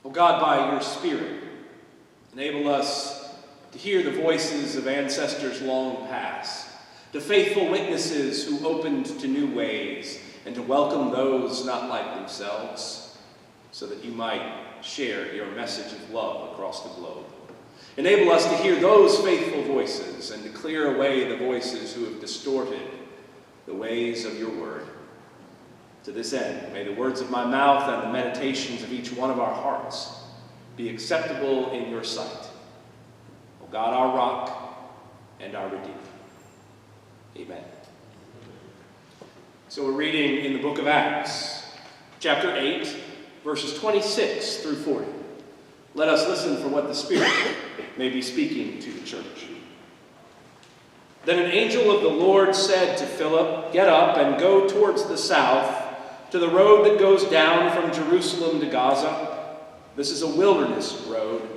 Oh God, by your Spirit, enable us to hear the voices of ancestors long past, to faithful witnesses who opened to new ways, and to welcome those not like themselves, so that you might share your message of love across the globe. Enable us to hear those faithful voices and to clear away the voices who have distorted the ways of your word. To this end, may the words of my mouth and the meditations of each one of our hearts be acceptable in your sight. O God, our rock and our Redeemer. Amen. So we're reading in the book of Acts, chapter 8, verses 26 through 40. Let us listen for what the Spirit may be speaking to the church. Then an angel of the Lord said to Philip, "Get up and go towards the south, to the road that goes down from Jerusalem to Gaza. This is a wilderness road."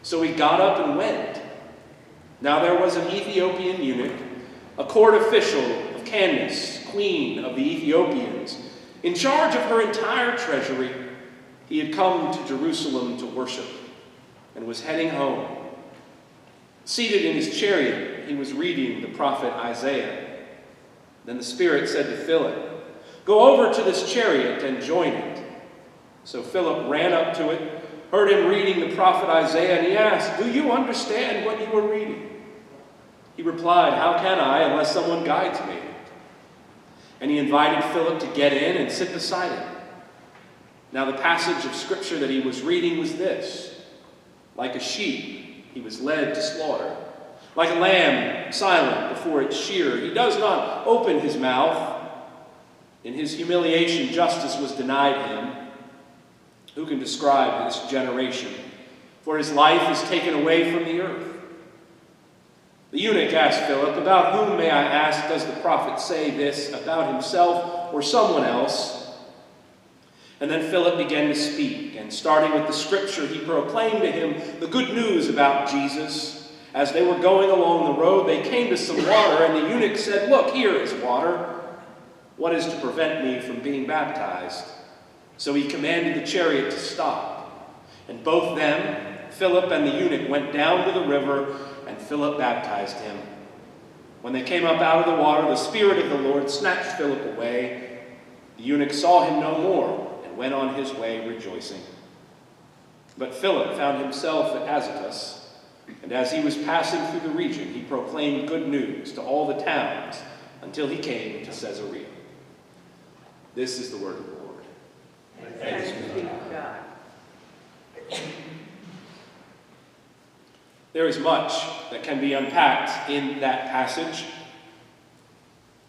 So he got up and went. Now there was an Ethiopian eunuch, a court official of Candace, queen of the Ethiopians, in charge of her entire treasury. He had come to Jerusalem to worship and was heading home. Seated in his chariot, he was reading the prophet Isaiah. Then the Spirit said to Philip, "Go over to this chariot and join it." So Philip ran up to it, heard him reading the prophet Isaiah, and he asked, "Do you understand what you are reading?" He replied, "How can I unless someone guides me?" And he invited Philip to get in and sit beside him. Now the passage of scripture that he was reading was this: "Like a sheep, he was led to slaughter. Like a lamb silent before its shearer, he does not open his mouth. In his humiliation, justice was denied him. Who can describe this generation? For his life is taken away from the earth." The eunuch asked Philip, "About whom, may I ask, does the prophet say this, about himself or someone else?" And then Philip began to speak, and starting with the scripture, he proclaimed to him the good news about Jesus. As they were going along the road, they came to some water, and the eunuch said, "Look, here is water. What is to prevent me from being baptized?" So he commanded the chariot to stop. And both them, Philip and the eunuch, went down to the river, and Philip baptized him. When they came up out of the water, the Spirit of the Lord snatched Philip away. The eunuch saw him no more, went on his way rejoicing. But Philip found himself at Azotus, and as he was passing through the region, he proclaimed good news to all the towns until he came to Caesarea. This is the word of the Lord. Thanks be to God. There is much that can be unpacked in that passage.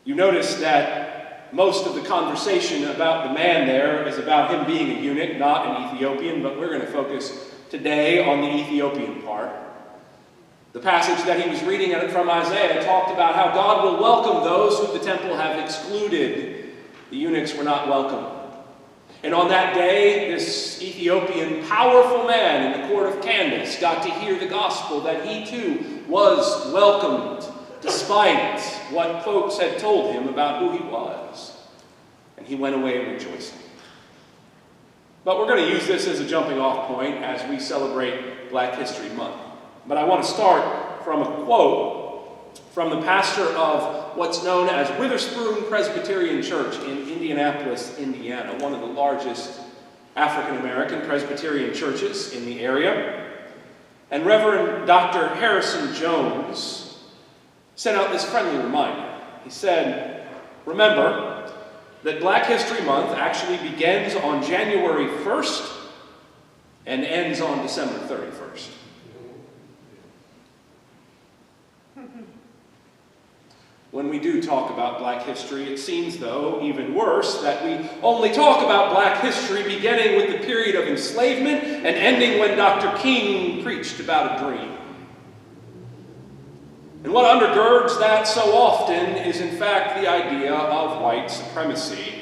You notice that most of the conversation about the man there is about him being a eunuch, not an Ethiopian, but we're going to focus today on the Ethiopian part. The passage that he was reading from Isaiah talked about how God will welcome those who the temple have excluded. The eunuchs were not welcome. And on that day, this Ethiopian powerful man in the court of Candace got to hear the gospel that he too was welcomed, despite what folks had told him about who he was. And he went away rejoicing. But we're going to use this as a jumping off point as we celebrate Black History Month. But I want to start from a quote from the pastor of what's known as Witherspoon Presbyterian Church in Indianapolis, Indiana, one of the largest African-American Presbyterian churches in the area. And Reverend Dr. Harrison Jones sent out this friendly reminder. He said, "Remember that Black History Month actually begins on January 1st and ends on December 31st. When we do talk about Black history, it seems, though, even worse, that we only talk about Black history beginning with the period of enslavement and ending when Dr. King preached about a dream. And what undergirds that so often is, in fact, the idea of white supremacy.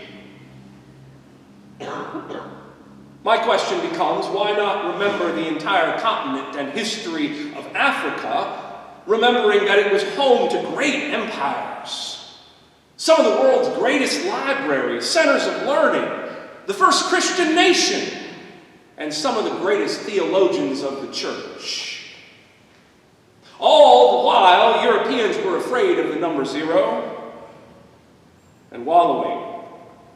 My question becomes, why not remember the entire continent and history of Africa, remembering that it was home to great empires, some of the world's greatest libraries, centers of learning, the first Christian nation, and some of the greatest theologians of the church. All the while, Europeans were afraid of the number 0 and wallowing,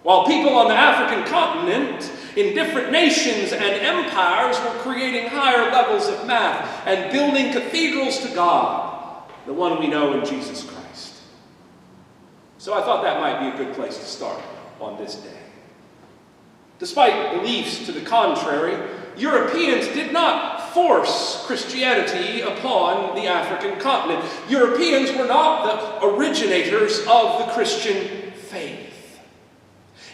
while people on the African continent, in different nations and empires, were creating higher levels of math and building cathedrals to God, the one we know in Jesus Christ. So I thought that might be a good place to start on this day. Despite beliefs to the contrary, Europeans did not force Christianity upon the African continent. Europeans were not the originators of the Christian faith.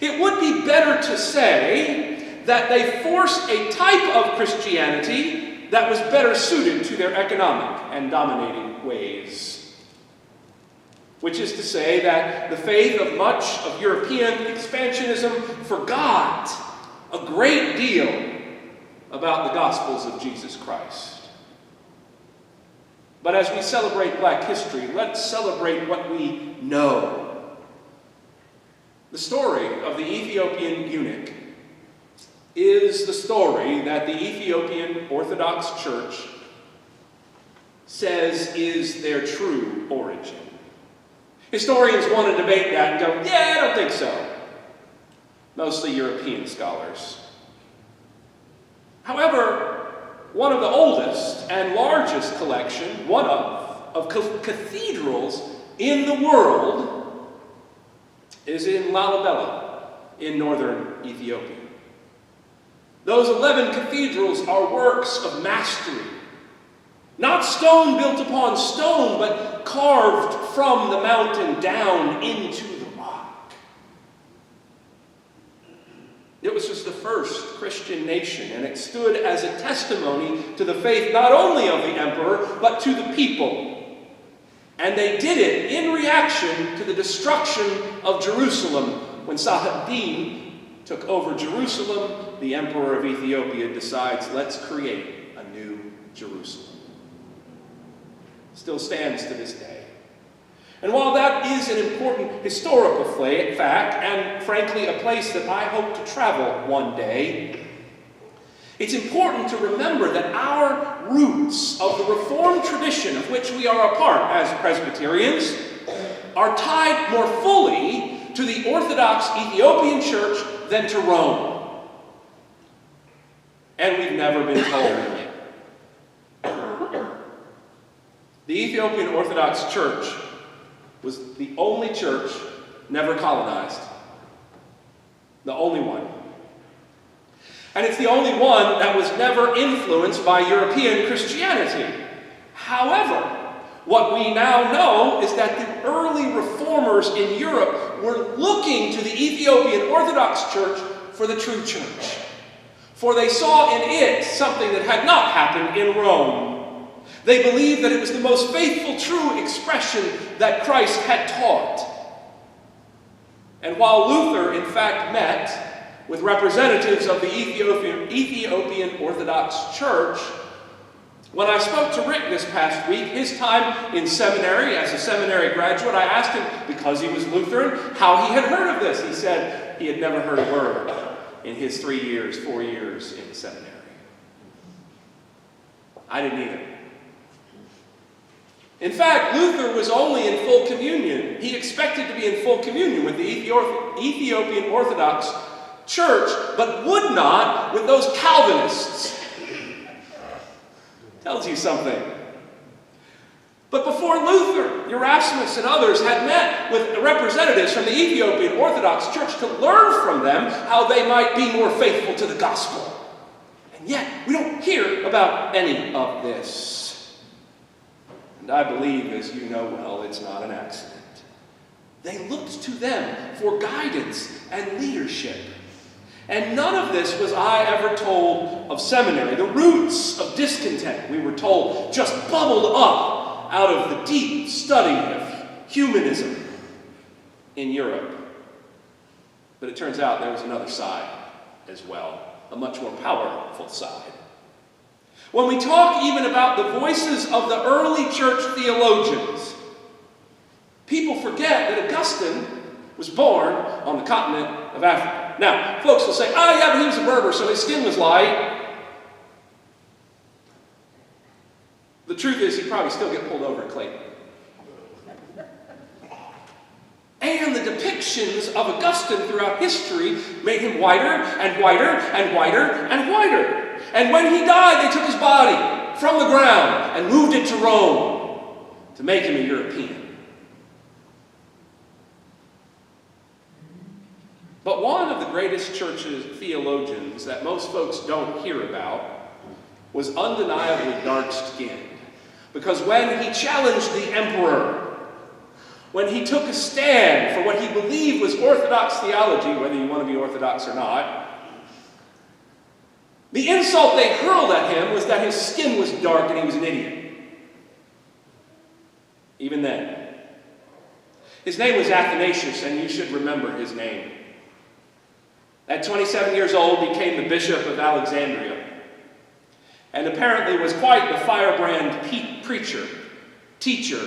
It would be better to say that they forced a type of Christianity that was better suited to their economic and dominating ways. Which is to say that the faith of much of European expansionism forgot a great deal about the Gospels of Jesus Christ. But as we celebrate Black history, let's celebrate what we know. The story of the Ethiopian eunuch is the story that the Ethiopian Orthodox Church says is their true origin. Historians want to debate that and go, yeah, I don't think so. Mostly European scholars. However, one of the oldest and largest collection, one of cathedrals in the world is in Lalibela in northern Ethiopia. Those 11 cathedrals are works of mastery. Not stone built upon stone, but carved from the mountain down into the rock. It was just the first Christian nation, and it stood as a testimony to the faith not only of the emperor, but to the people. And they did it in reaction to the destruction of Jerusalem. When Saladin took over Jerusalem, the emperor of Ethiopia decides, let's create a new Jerusalem. Still stands to this day. And while that is an important historical fact, and frankly a place that I hope to travel one day, it's important to remember that our roots of the Reformed tradition of which we are a part as Presbyterians are tied more fully to the Orthodox Ethiopian Church than to Rome. And we've never been told. The Ethiopian Orthodox Church was the only church never colonized. The only one. And it's the only one that was never influenced by European Christianity. However, what we now know is that the early reformers in Europe were looking to the Ethiopian Orthodox Church for the true church. For they saw in it something that had not happened in Rome. They believed that it was the most faithful, true expression that Christ had taught. And while Luther, in fact, met with representatives of the Ethiopian Orthodox Church, when I spoke to Rick this past week, his time in seminary, as a seminary graduate, I asked him, because he was Lutheran, how he had heard of this. He said he had never heard a word in his 4 years in seminary. I didn't either. In fact, Luther was only in full communion. He expected to be in full communion with the Ethiopian Orthodox Church, but would not with those Calvinists. Tells you something. But before Luther, Erasmus and others had met with representatives from the Ethiopian Orthodox Church to learn from them how they might be more faithful to the gospel. And yet, we don't hear about any of this. And I believe, as you know well, it's not an accident. They looked to them for guidance and leadership. And none of this was I ever told of seminary. The roots of discontent, we were told, just bubbled up out of the deep study of humanism in Europe. But it turns out there was another side as well, a much more powerful side. When we talk even about the voices of the early church theologians, people forget that Augustine was born on the continent of Africa. Now, folks will say, oh yeah, but he was a Berber, so his skin was light. he'd probably still get pulled over in Clayton. And the depictions of Augustine throughout history made him whiter and whiter and whiter and whiter. And when he died, they took his body from the ground and moved it to Rome to make him a European. But one of the greatest church theologians that most folks don't hear about was undeniably dark-skinned. Because when he challenged the emperor, when he took a stand for what he believed was orthodox theology, whether you want to be orthodox or not, the insult they hurled at him was that his skin was dark and he was an idiot. Even then. His name was Athanasius, and you should remember his name. At 27 years old, became the bishop of Alexandria, and apparently was quite the firebrand preacher, teacher,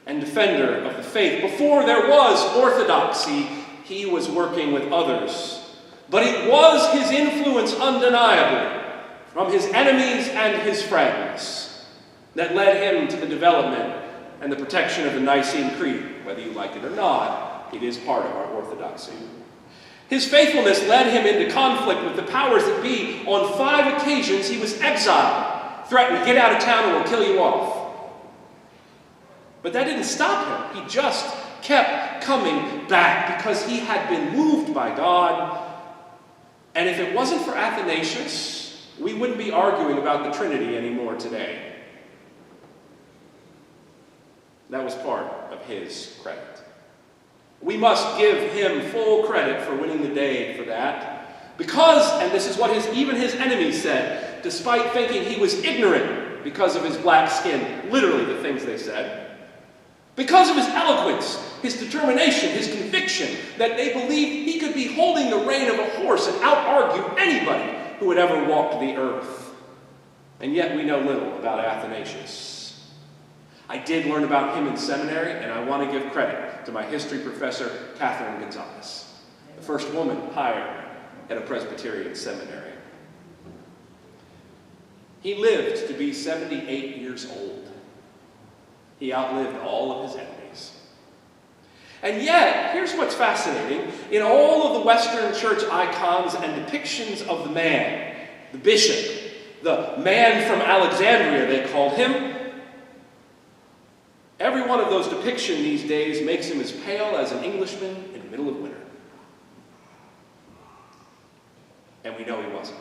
and defender of the faith. Before there was orthodoxy, he was working with others. But it was his influence, undeniably, from his enemies and his friends, that led him to the development and the protection of the Nicene Creed. Whether you like it or not, it is part of our orthodoxy. His faithfulness led him into conflict with the powers that be. On 5 occasions, he was exiled, threatened, get out of town and we'll kill you off. But that didn't stop him. He just kept coming back because he had been moved by God. And if it wasn't for Athanasius, we wouldn't be arguing about the Trinity anymore today. That was part of his credit. We must give him full credit for winning the day for that. Because, and this is what even his enemies said, despite thinking he was ignorant because of his black skin, literally the things they said, because of his eloquence, his determination, his conviction, that they believed he could be holding the rein of a horse and out-argue anybody who had ever walked the earth. And yet we know little about Athanasius. I did learn about him in seminary, and I want to give credit to my history professor, Catherine Gonzalez, the first woman hired at a Presbyterian seminary. He lived to be 78 years old. He outlived all of his enemies. And yet, here's what's fascinating. In all of the Western church icons and depictions of the man, the bishop, the man from Alexandria, they called him, every one of those depictions these days makes him as pale as an Englishman in the middle of winter. And we know he wasn't.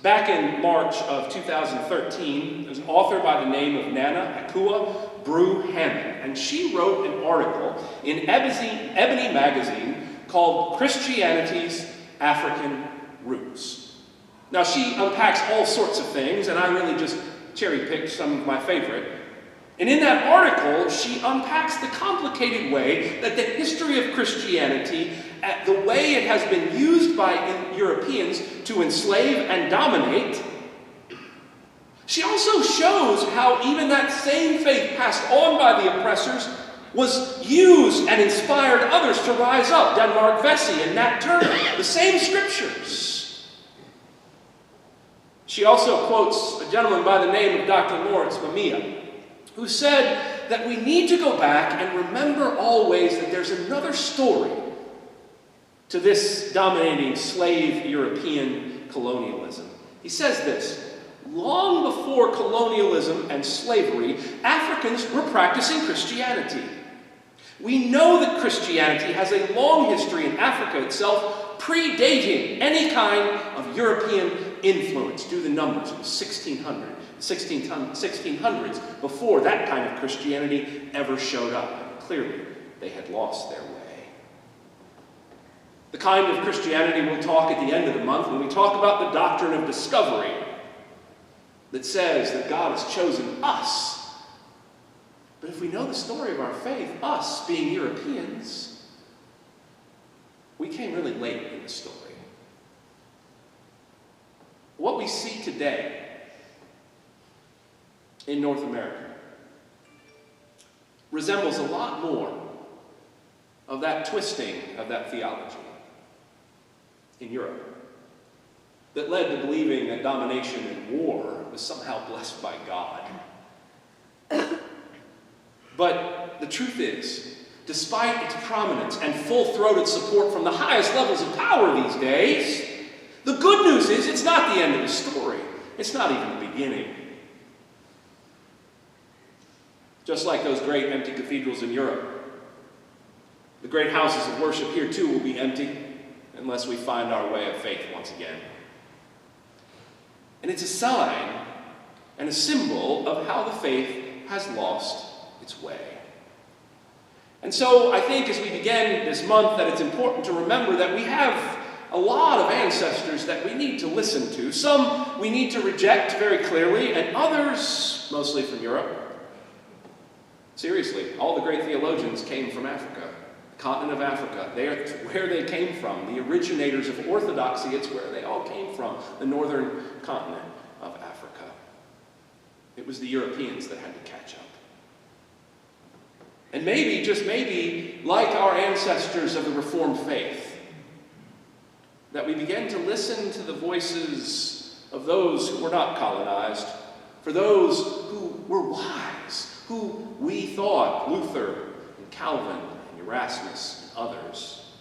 Back in March of 2013, there's an author by the name of Nana Akua Brew Hammond, and she wrote an article in Ebony magazine called Christianity's African Roots. Now, she unpacks all sorts of things, and I really just cherry-picked some of my favorite. And in that article, she unpacks the complicated way that the history of Christianity, the way it has been used by Europeans to enslave and dominate. She also shows how even that same faith passed on by the oppressors was used and inspired others to rise up. Denmark Vesey and Nat Turner, the same scriptures. She also quotes a gentleman by the name of Dr. Lawrence Mamiya, who said that we need to go back and remember always that there's another story to this dominating slave European colonialism. He says this: long before colonialism and slavery, Africans were practicing Christianity. We know that Christianity has a long history in Africa itself, predating any kind of European influence. Do the numbers. It was 1600s before that kind of Christianity ever showed up. Clearly, they had lost their way. The kind of Christianity we'll talk at the end of the month when we talk about the doctrine of discovery that says that God has chosen us. But if we know the story of our faith, us being Europeans, we came really late in the story. What we see today in North America resembles a lot more of that twisting of that theology in Europe. that led to believing that domination and war was somehow blessed by God. But the truth is, despite its prominence and full-throated support from the highest levels of power these days, the good news is it's not the end of the story. It's not even the beginning. Just like those great empty cathedrals in Europe, the great houses of worship here too will be empty unless we find our way of faith once again. And it's a sign and a symbol of how the faith has lost its way. And so I think as we begin this month that it's important to remember that we have a lot of ancestors that we need to listen to. Some we need to reject very clearly, and others, mostly from Europe. Seriously, all the great theologians came from Africa, the continent of Africa. They are where they came from. The originators of orthodoxy, it's where they all came from, the northern continent of Africa. It was the Europeans that had to catch up. And maybe, just maybe, like our ancestors of the Reformed faith, that we begin to listen to the voices of those who were not colonized, for those who were wise, who we thought, Luther and Calvin and Erasmus and others,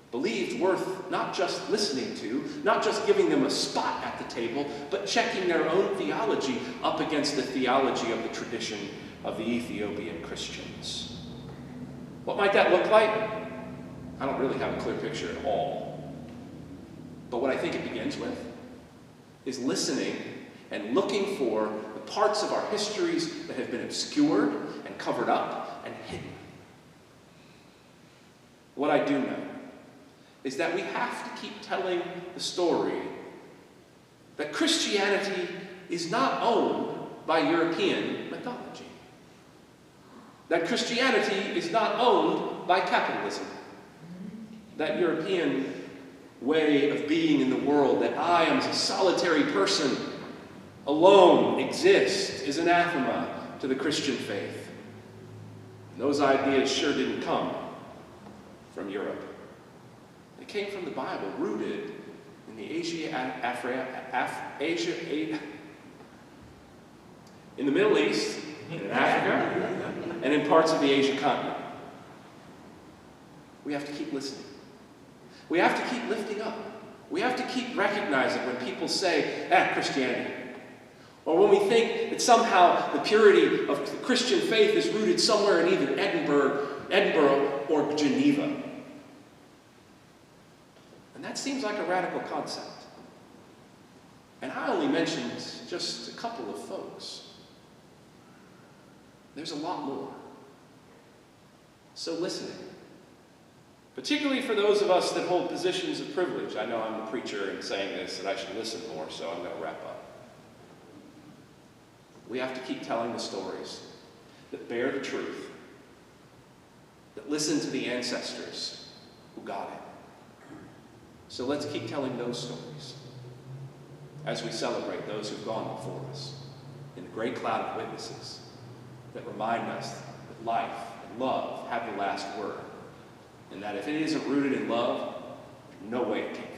believed worth not just listening to, not just giving them a spot at the table, but checking their own theology up against the theology of the tradition of the Ethiopian Christians. What might that look like? I don't really have a clear picture at all. But what I think it begins with is listening and looking for the parts of our histories that have been obscured and covered up and hidden. What I do know is that we have to keep telling the story that Christianity is not owned by European mythology. That Christianity is not owned by capitalism. That European way of being in the world, that I am a solitary person, alone, exist, is anathema to the Christian faith. And those ideas sure didn't come from Europe. They came from the Bible, rooted in the in the Middle East, in Africa, and in parts of the Asia continent. We have to keep listening. We have to keep lifting up. We have to keep recognizing when people say, Christianity. Or when we think that somehow the purity of the Christian faith is rooted somewhere in either Edinburgh or Geneva. And that seems like a radical concept. And I only mentioned just a couple of folks. There's a lot more. So listening. Particularly for those of us that hold positions of privilege. I know I'm the preacher and saying this, that I should listen more, so I'm going to wrap up. We have to keep telling the stories that bear the truth, that listen to the ancestors who got it. So let's keep telling those stories as we celebrate those who've gone before us in the great cloud of witnesses that remind us that life and love have the last word. And that if it isn't rooted in love, no way it can.